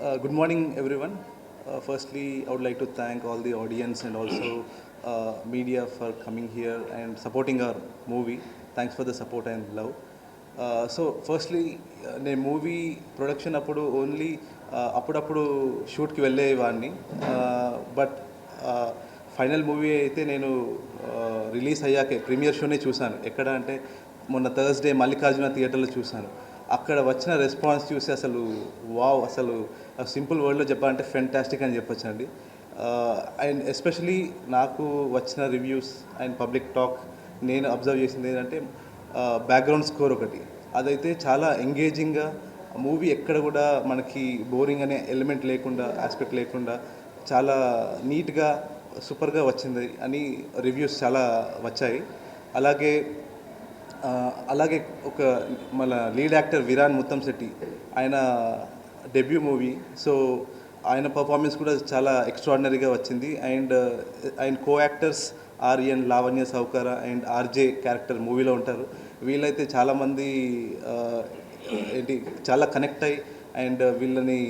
Good morning, everyone. Firstly, I would like to thank all the audience and also media for coming here and supporting our movie. Thanks for the support and love. Firstly నేను movie production అప్పుడు only అప్పుడప్పుడు షూట్కి వెళ్ళేవాడిని. But final movie అయితే నేను release అయ్యాకే premier షోనే చూశాను. ఎక్కడ అంటే మొన్న థర్స్డే మల్లికార్జున థియేటర్లో చూశాను. అక్కడ వచ్చిన రెస్పాన్స్ చూసి అసలు వావ్, అసలు సింపుల్ వర్డ్లో చెప్పాలంటే ఫెంటాస్టిక్ అని చెప్పొచ్చు అండి. అండ్ ఎస్పెషలీ నాకు వచ్చిన రివ్యూస్ అండ్ పబ్లిక్ టాక్ నేను అబ్జర్వ్ చేసింది ఏంటంటే బ్యాక్గ్రౌండ్ స్కోర్ ఒకటి, అదైతే చాలా ఎంగేజింగ్గా మూవీ ఎక్కడ కూడా మనకి బోరింగ్ అనే ఎలిమెంట్ లేకుండా, ఆస్పెక్ట్ లేకుండా చాలా నీట్గా సూపర్గా వచ్చింది అని రివ్యూస్ చాలా వచ్చాయి. అలాగే అలాగే ఒక మన లీడ్ యాక్టర్ విరాన్ ముత్తంశెట్టి, ఆయన డెబ్యూ మూవీ, సో ఆయన పర్ఫార్మెన్స్ కూడా చాలా ఎక్స్ట్రాడినరీగా వచ్చింది. And co actors Aryan, Lavanya Sahukara and RJ character మూవీలో ఉంటారు. వీళ్ళైతే చాలామంది ఏంటి చాలా కనెక్ట్ అయ్యి అండ్ వీళ్ళని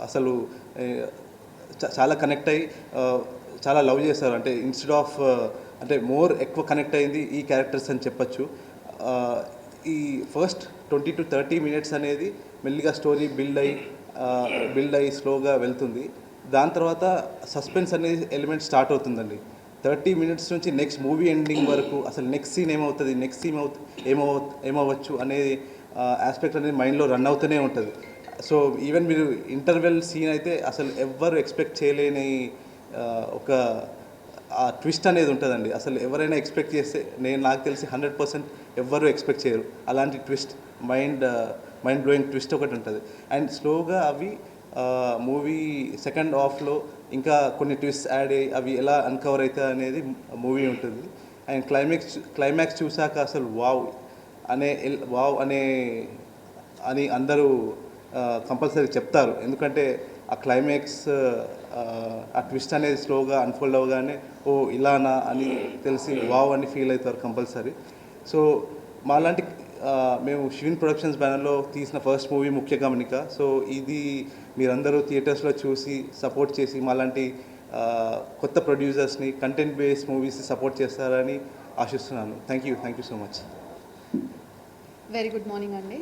అసలు చాలా కనెక్ట్ అయ్యి చాలా లవ్ చేస్తారు. అంటే ఇన్స్టెడ్ ఆఫ్ అంటే మోర్ ఎక్కువ కనెక్ట్ అయింది ఈ క్యారెక్టర్స్ అని చెప్పచ్చు. ఈ ఫస్ట్ 20 to 30 minutes అనేది మెల్లిగా స్టోరీ బిల్డ్ అయ్యి స్లోగా వెళ్తుంది. దాని తర్వాత సస్పెన్స్ అనేది ఎలిమెంట్ స్టార్ట్ అవుతుందండి. 30 minutes నుంచి నెక్స్ట్ మూవీ ఎండింగ్ వరకు అసలు నెక్స్ట్ సీన్ ఏమవుతుంది, నెక్స్ట్ సీన్ ఏమవ్వచ్చు అనే ఆస్పెక్ట్ అనేది మైండ్లో రన్ అవుతూనే ఉంటుంది. సో ఈవెన్ మీరు ఇంటర్వెల్ సీన్ అయితే అసలు ఎవ్వరు ఎక్స్పెక్ట్ చేయలేని ఒక ఆ ట్విస్ట్ అనేది ఉంటుందండి. అసలు ఎవరైనా ఎక్స్పెక్ట్ చేస్తే నాకు తెలిసి 100% ఎవ్వరూ ఎక్స్పెక్ట్ చేయరు. అలాంటి ట్విస్ట్, మైండ్ బ్లోయింగ్ ట్విస్ట్ ఒకటి ఉంటుంది. అండ్ స్లోగా అవి మూవీ సెకండ్ హాఫ్లో ఇంకా కొన్ని ట్విస్ట్ యాడ్ అయ్యి అవి ఎలా అన్కవర్ అవుతాయి అనేది మూవీ ఉంటుంది. అండ్ క్లైమాక్స్ చూశాక అసలు వావ్ అని అందరూ కంపల్సరీ చెప్తారు. ఎందుకంటే ఆ క్లైమాక్స్ ఆ ట్విస్ట్ అనేది స్లోగా అన్ఫోల్డ్ అవ్వగానే ఓ ఇలానా అని తెలిసి వావ్ అని ఫీల్ అవుతారు కంపల్సరీ. సో మాలాంటి మేము షివిన్ ప్రొడక్షన్స్ బ్యానర్లో తీసిన ఫస్ట్ మూవీ ముఖ్య గమనిక. సో ఇది మీరందరూ థియేటర్స్లో చూసి సపోర్ట్ చేసి మాలాంటి కొత్త ప్రొడ్యూసర్స్ని, కంటెంట్ బేస్డ్ మూవీస్ని సపోర్ట్ చేస్తారని ఆశిస్తున్నాను. Thank you so much. Very good morning అండి.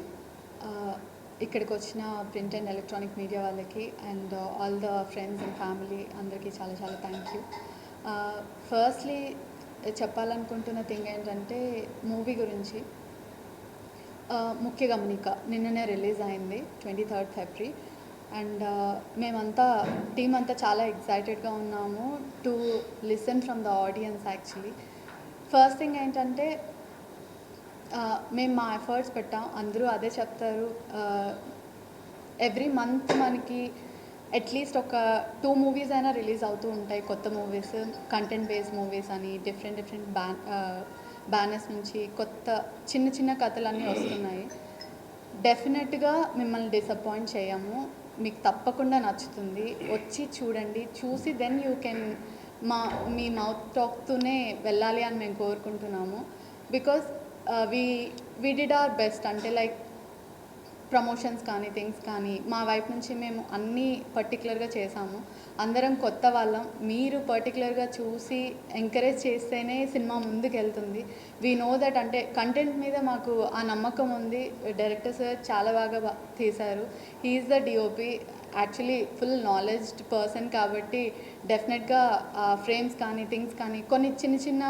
ఇక్కడికి వచ్చిన ప్రింట్ అండ్ ఎలక్ట్రానిక్ మీడియా వాళ్ళకి and all the friends and family అందరికీ చాలా చాలా థ్యాంక్ యూ. ఫస్ట్లీ చెప్పాలనుకుంటున్న థింగ్ ఏంటంటే మూవీ గురించి. ముఖ్య గమనిక నిన్ననే రిలీజ్ అయింది 23rd February. అండ్ మేమంతా టీమ్ అంతా చాలా ఎక్సైటెడ్గా ఉన్నాము to listen from the audience. Actually first thing ఏంటంటే మేము మా ఎఫర్ట్స్ పెట్టాం, అందరూ అదే చెప్తారు. ఎవ్రీ మంత్ మనకి అట్లీస్ట్ ఒక 2 movies అయినా రిలీజ్ అవుతూ ఉంటాయి, కొత్త మూవీస్, కంటెంట్ బేస్డ్ మూవీస్ అని డిఫరెంట్ బ్యానర్స్ నుంచి కొత్త చిన్న కథలన్నీ వస్తున్నాయి. డెఫినెట్గా మిమ్మల్ని డిసప్పాయింట్ చేయము, మీకు తప్పకుండా నచ్చుతుంది. వచ్చి చూడండి, చూసి దెన్ యూ కెన్ మీ మౌత్ టాక్తోనే వెళ్ళాలి అని మేము కోరుకుంటున్నాము. Because we did our best. అంటే లైక్ ప్రమోషన్స్ కానీ థింగ్స్ కానీ మా వైపు నుంచి మేము అన్నీ పర్టికులర్గా చేసాము. అందరం కొత్త వాళ్ళం, మీరు పర్టికులర్గా చూసి ఎంకరేజ్ చేస్తేనే సినిమా ముందుకు వెళ్తుంది. We know that. అంటే కంటెంట్ మీద మాకు ఆ నమ్మకం ఉంది. డైరెక్టర్ సార్ చాలా బాగా తీశారు. He is the DOP, actually full knowledged person కాబట్టి డెఫినెట్గా ఫ్రేమ్స్ కానీ థింగ్స్ కానీ కొన్ని చిన్న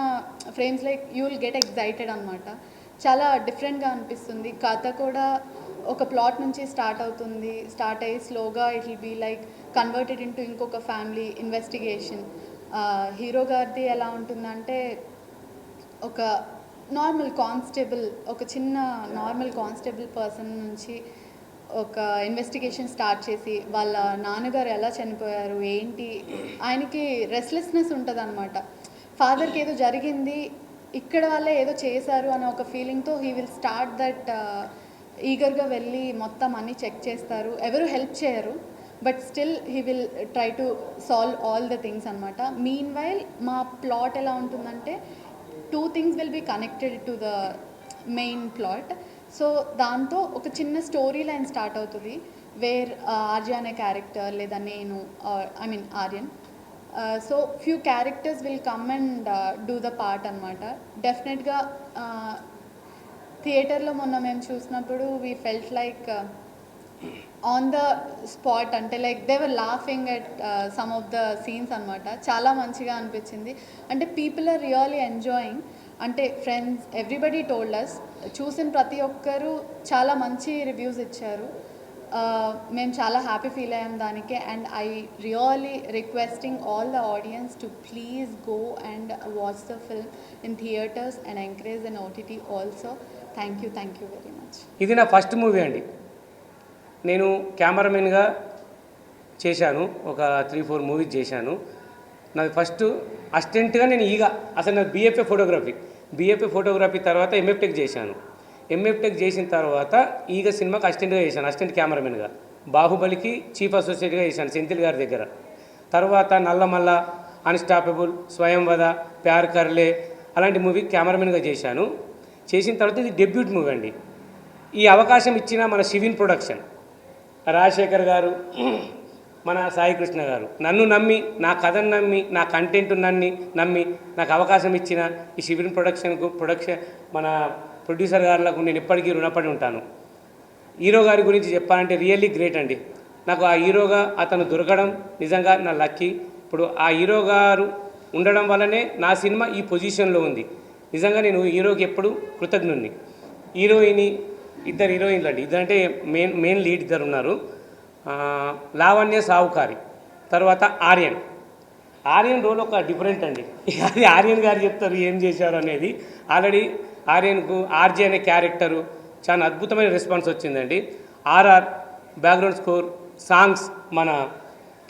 frames like you will get excited అనమాట. చాలా డిఫరెంట్గా అనిపిస్తుంది. కథ కూడా ఒక ప్లాట్ నుంచి స్టార్ట్ అయ్యి స్లోగా it will be like converted into ఇంకొక ఫ్యామిలీ ఇన్వెస్టిగేషన్. హీరో గారిది ఎలా ఉంటుందంటే ఒక నార్మల్ కానిస్టేబుల్, ఒక చిన్న నార్మల్ కానిస్టేబుల్ పర్సన్ నుంచి ఒక ఇన్వెస్టిగేషన్ స్టార్ట్ చేసి వాళ్ళ నాన్నగారు ఎలా చనిపోయారు ఏంటి, ఆయనకి రెస్ట్లెస్నెస్ ఉంటుంది అనమాట. ఫాదర్కి ఏదో జరిగింది, ఇక్కడ వాళ్ళే ఏదో చేశారు అనే ఒక ఫీలింగ్తో హీ విల్ స్టార్ట్ దట్. ఈగర్గా వెళ్ళి మొత్తం అన్నీ చెక్ చేస్తారు, ఎవరు హెల్ప్ చేయరు, but still he will try to solve all the things అనమాట. మీన్ వైల్ మా ప్లాట్ ఎలా ఉంటుందంటే 2 things will be connected to the main plot. So దాంతో ఒక చిన్న స్టోరీ లైన్ స్టార్ట్ అవుతుంది. వేర్ ఆర్య అనే క్యారెక్టర్ లేదా నేను I mean Aryan so few characters will come and do the part అనమాట. డెఫినెట్గా థియేటర్లో మొన్న మేము చూసినప్పుడు we felt like on the spot, అంటే like they were laughing at some of the scenes అనమాట. చాలా మంచిగా అనిపించింది. అంటే పీపుల్ ఆర్ రియల్లీ ఎంజాయింగ్. అంటే ఫ్రెండ్స్ ఎవ్రీబడి టోల్డ్ అస్, చూసిన ప్రతి ఒక్కరూ చాలా మంచి రివ్యూస్ ఇచ్చారు. మేము చాలా హ్యాపీ ఫీల్ అయ్యాం దానికి. And I really requesting all the audience to please go and watch the film in theatres and encourage in OTT also. Thank you very much. ఇది నా ఫస్ట్ మూవీ అండి. నేను కెమెరామెన్గా చేశాను, ఒక 3-4 మూవీస్ చేశాను. నాది ఫస్ట్ అసిస్టెంట్గా నేను అసలు నాకు బీఎఫ్ఏ ఫోటోగ్రఫీ తర్వాత ఎంఎఫ్టెక్ చేశాను. ఎంఎఫ్టెక్ చేసిన తర్వాత సినిమాకి అసిస్టెంట్గా చేశాను, అసిస్టెంట్ కెమెరామెన్గా. బాహుబలికి చీఫ్ అసోసియేట్గా చేశాను సెంథిల్ గారి దగ్గర. తర్వాత నల్లమల్ల, అన్స్టాపబుల్, స్వయంవద, ప్యార్ కర్లే అలాంటి మూవీ కెమెరామెన్గా చేశాను. చేసిన తర్వాత ఇది డెబ్యూట్ మూవీ అండి. ఈ అవకాశం ఇచ్చిన మన శివిన్ ప్రొడక్షన్, రాజశేఖర్ గారు, మన సాయికృష్ణ గారు నన్ను నమ్మి, నా కథను నమ్మి, నా కంటెంట్ నమ్మి నాకు అవకాశం ఇచ్చిన ఈ శివిన్ ప్రొడక్షన్ మన ప్రొడ్యూసర్ గారులకు నేను ఎప్పటికీ రుణపడి ఉంటాను. హీరో గారి గురించి చెప్పాలంటే రియల్లీ గ్రేట్ అండి. నాకు ఆ హీరోగా అతను దొరకడం నిజంగా నా లక్కీ. ఇప్పుడు ఆ హీరో గారు ఉండడం వల్లనే నా సినిమా ఈ పొజిషన్లో ఉంది. నిజంగా నేను హీరోకి ఎప్పుడు కృతజ్ఞుడిని. ఇద్దరు హీరోయిన్లు అండి. ఇద్దరంటే మెయిన్ లీడ్ ఇద్దరు ఉన్నారు, లావణ్య సావుకారి, తర్వాత ఆర్యన్ రోల్ ఒక డిఫరెంట్ అండి. అది ఆర్యన్ గారు చెప్తారు ఏం చేశారు అనేది. ఆల్రెడీ ఆర్యన్కు ఆర్జే అనే క్యారెక్టరు చాలా అద్భుతమైన రెస్పాన్స్ వచ్చిందండి. బ్యాక్గ్రౌండ్ స్కోర్, సాంగ్స్ మన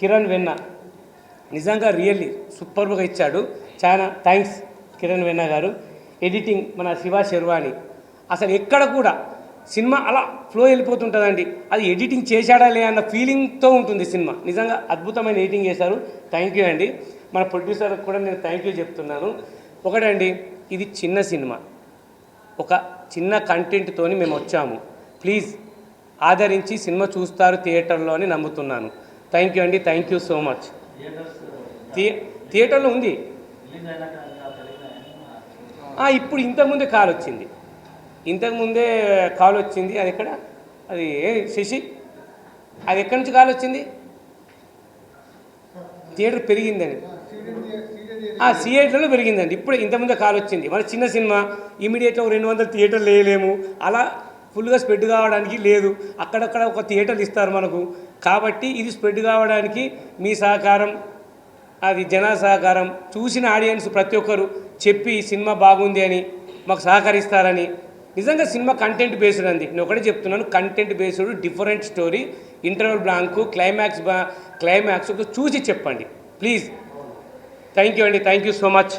కిరణ్ వెన్న నిజంగా రియల్లీ సూపర్గా ఇచ్చాడు. చాలా థ్యాంక్స్ కిరణ్ వెన్న గారు. ఎడిటింగ్ మన శివ శర్వాణి. అసలు ఎక్కడ కూడా సినిమా అలా ఫ్లో వెళ్ళిపోతుంటుందండి. అది ఎడిటింగ్ చేశాడా లే అన్న ఫీలింగ్తో ఉంటుంది సినిమా. నిజంగా అద్భుతమైన ఎడిటింగ్ చేశారు. థ్యాంక్ యూ అండి. మన ప్రొడ్యూసర్కి కూడా నేను థ్యాంక్ యూ చెప్తున్నాను. ఒకటండి, ఇది చిన్న సినిమా, ఒక చిన్న కంటెంట్తోని మేము వచ్చాము. ప్లీజ్ ఆదరించి సినిమా చూస్తారు థియేటర్లో అని నమ్ముతున్నాను. థ్యాంక్ యూ అండి. Thank you so much. థియేటర్లో ఉంది. ఇప్పుడు ఇంతకుముందే కాల్ వచ్చింది. అది ఎక్కడ, అది శశి, అది ఎక్కడి నుంచి కాల్ వచ్చింది? థియేటర్ పెరిగిందండి, థియేటర్లో పెరిగిందండి. ఇప్పుడు ఇంతకుముందే కాల్ వచ్చింది. మన చిన్న సినిమా ఇమీడియట్గా 200 థియేటర్లు వేయలేము, అలా ఫుల్గా స్ప్రెడ్ కావడానికి లేదు. అక్కడక్కడ ఒక థియేటర్లు ఇస్తారు మనకు. కాబట్టి ఇది స్ప్రెడ్ కావడానికి మీ సహకారం, అది జన సహకారం, చూసిన ఆడియన్స్ ప్రతి ఒక్కరు చెప్పి సినిమా బాగుంది అని మాకు సహకరిస్తారని. నిజంగా సినిమా కంటెంట్ బేస్డ్ అండి. నేను ఒకటే చెప్తున్నాను, content based different story, interval blank, climax చూసి చెప్పండి ప్లీజ్. థ్యాంక్ యూ అండి. Thank you so much.